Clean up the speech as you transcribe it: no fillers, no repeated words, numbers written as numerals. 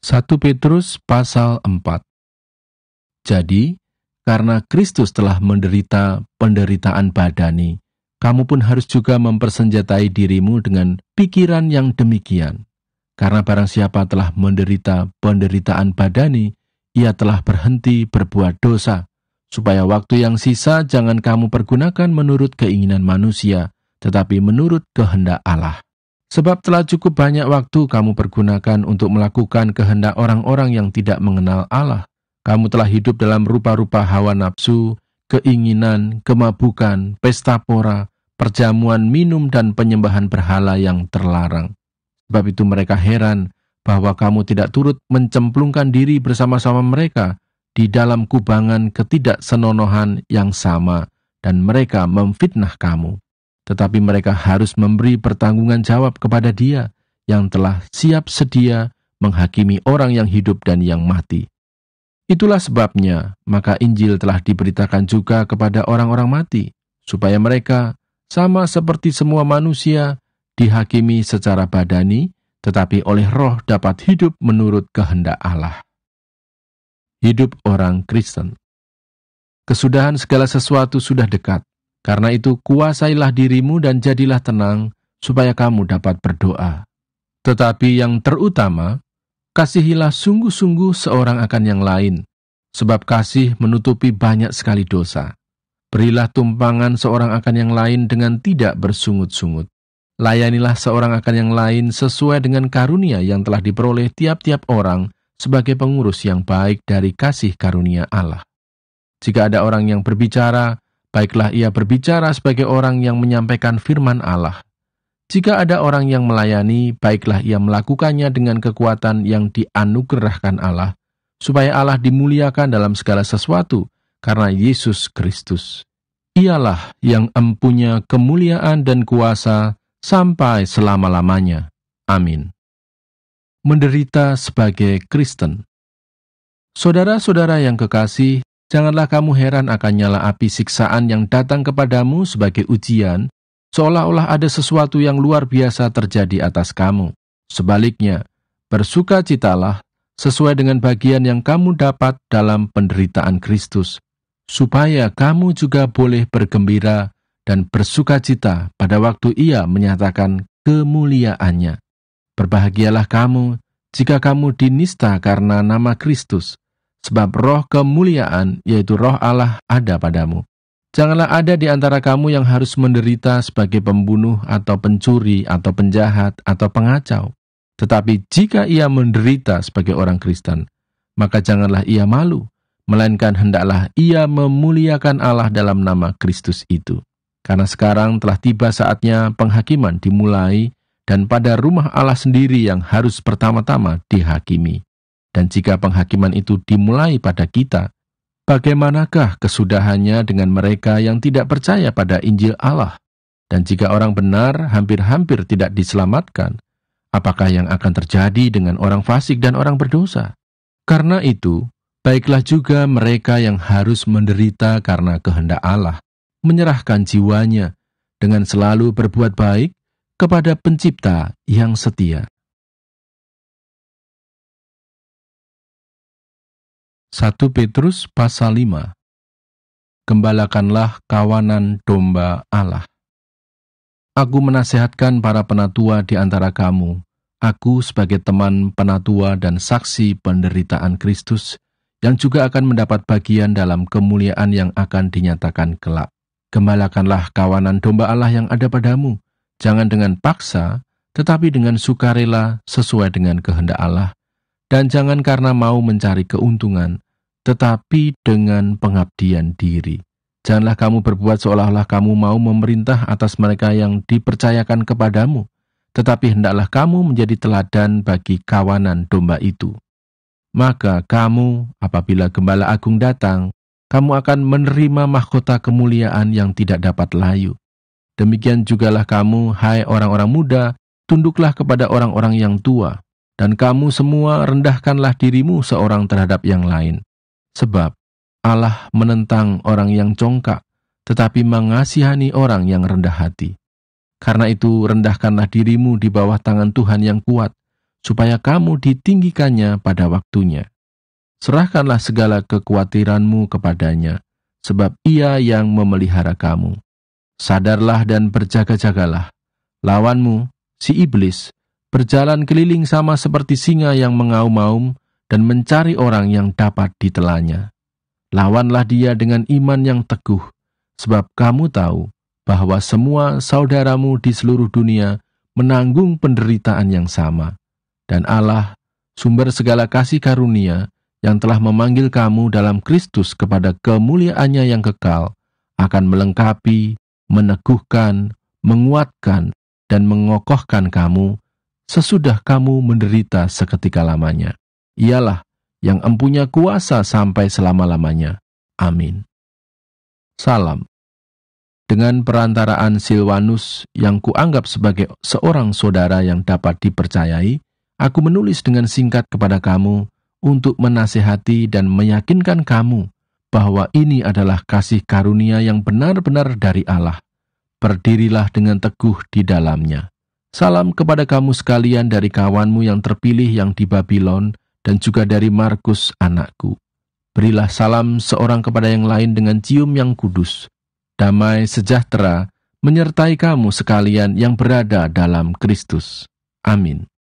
1 Petrus pasal 4. Jadi, karena Kristus telah menderita penderitaan badani, kamu pun harus juga mempersenjatai dirimu dengan pikiran yang demikian. Karena barang siapa telah menderita penderitaan badani, ia telah berhenti berbuat dosa, supaya waktu yang sisa jangan kamu pergunakan menurut keinginan manusia, tetapi menurut kehendak Allah. Sebab telah cukup banyak waktu kamu pergunakan untuk melakukan kehendak orang-orang yang tidak mengenal Allah. Kamu telah hidup dalam rupa-rupa hawa nafsu, keinginan, kemabukan, pesta pora, perjamuan minum dan penyembahan berhala yang terlarang. Sebab itu mereka heran bahwa kamu tidak turut mencemplungkan diri bersama-sama mereka di dalam kubangan ketidaksenonohan yang sama, dan mereka memfitnah kamu. Tetapi mereka harus memberi pertanggungan jawab kepada Dia yang telah siap sedia menghakimi orang yang hidup dan yang mati. Itulah sebabnya, maka Injil telah diberitakan juga kepada orang-orang mati, supaya mereka, sama seperti semua manusia, dihakimi secara badani, tetapi oleh Roh dapat hidup menurut kehendak Allah. Hidup orang Kristen. Kesudahan segala sesuatu sudah dekat. Karena itu kuasailah dirimu dan jadilah tenang, supaya kamu dapat berdoa. Tetapi yang terutama, kasihilah sungguh-sungguh seorang akan yang lain, sebab kasih menutupi banyak sekali dosa. Berilah tumpangan seorang akan yang lain dengan tidak bersungut-sungut. Layanilah seorang akan yang lain sesuai dengan karunia yang telah diperoleh tiap-tiap orang sebagai pengurus yang baik dari kasih karunia Allah. Jika ada orang yang berbicara, baiklah ia berbicara sebagai orang yang menyampaikan firman Allah. Jika ada orang yang melayani, baiklah ia melakukannya dengan kekuatan yang dianugerahkan Allah, supaya Allah dimuliakan dalam segala sesuatu, karena Yesus Kristus. Ialah yang empunya kemuliaan dan kuasa sampai selama-lamanya. Amin. Menderita sebagai Kristen. Saudara-saudara yang kekasih, janganlah kamu heran akan nyala api siksaan yang datang kepadamu sebagai ujian, seolah-olah ada sesuatu yang luar biasa terjadi atas kamu. Sebaliknya, bersukacitalah sesuai dengan bagian yang kamu dapat dalam penderitaan Kristus, supaya kamu juga boleh bergembira dan bersukacita pada waktu Ia menyatakan kemuliaannya. Berbahagialah kamu jika kamu dinista karena nama Kristus, sebab roh kemuliaan, yaitu roh Allah, ada padamu. Janganlah ada di antara kamu yang harus menderita sebagai pembunuh atau pencuri atau penjahat atau pengacau. Tetapi jika ia menderita sebagai orang Kristen, maka janganlah ia malu, melainkan hendaklah ia memuliakan Allah dalam nama Kristus itu. Karena sekarang telah tiba saatnya penghakiman dimulai, dan pada rumah Allah sendiri yang harus pertama-tama dihakimi. Dan jika penghakiman itu dimulai pada kita, bagaimanakah kesudahannya dengan mereka yang tidak percaya pada Injil Allah? Dan jika orang benar hampir-hampir tidak diselamatkan, apakah yang akan terjadi dengan orang fasik dan orang berdosa? Karena itu, baiklah juga mereka yang harus menderita karena kehendak Allah, menyerahkan jiwanya dengan selalu berbuat baik kepada Pencipta yang setia. 1 Petrus pasal 5. Gembalakanlah kawanan domba Allah. Aku menasihatkan para penatua di antara kamu, aku sebagai teman penatua dan saksi penderitaan Kristus, yang juga akan mendapat bagian dalam kemuliaan yang akan dinyatakan kelak. Gembalakanlah kawanan domba Allah yang ada padamu, jangan dengan paksa, tetapi dengan sukarela sesuai dengan kehendak Allah, dan jangan karena mau mencari keuntungan, tetapi dengan pengabdian diri. Janganlah kamu berbuat seolah-olah kamu mau memerintah atas mereka yang dipercayakan kepadamu, tetapi hendaklah kamu menjadi teladan bagi kawanan domba itu. Maka kamu, apabila Gembala Agung datang, kamu akan menerima mahkota kemuliaan yang tidak dapat layu. Demikian jugalah kamu, hai orang-orang muda, tunduklah kepada orang-orang yang tua, dan kamu semua rendahkanlah dirimu seorang terhadap yang lain. Sebab Allah menentang orang yang congkak, tetapi mengasihani orang yang rendah hati. Karena itu rendahkanlah dirimu di bawah tangan Tuhan yang kuat, supaya kamu ditinggikannya pada waktunya. Serahkanlah segala kekhawatiranmu kepadanya, sebab Ia yang memelihara kamu. Sadarlah dan berjaga-jagalah. Lawanmu, si iblis, berjalan keliling sama seperti singa yang mengaum-aum dan mencari orang yang dapat ditelannya. Lawanlah dia dengan iman yang teguh, sebab kamu tahu bahwa semua saudaramu di seluruh dunia menanggung penderitaan yang sama. Dan Allah, sumber segala kasih karunia, yang telah memanggil kamu dalam Kristus kepada kemuliaannya yang kekal, akan melengkapi, meneguhkan, menguatkan, dan mengokohkan kamu sesudah kamu menderita seketika lamanya. Ialah yang empunya kuasa sampai selama-lamanya. Amin. Salam. Dengan perantaraan Silwanus yang kuanggap sebagai seorang saudara yang dapat dipercayai, aku menulis dengan singkat kepada kamu untuk menasihati dan meyakinkan kamu bahwa ini adalah kasih karunia yang benar-benar dari Allah. Berdirilah dengan teguh di dalamnya. Salam kepada kamu sekalian dari kawanmu yang terpilih yang di Babylon dan juga dari Markus anakku. Berilah salam seorang kepada yang lain dengan cium yang kudus. Damai sejahtera menyertai kamu sekalian yang berada dalam Kristus. Amin.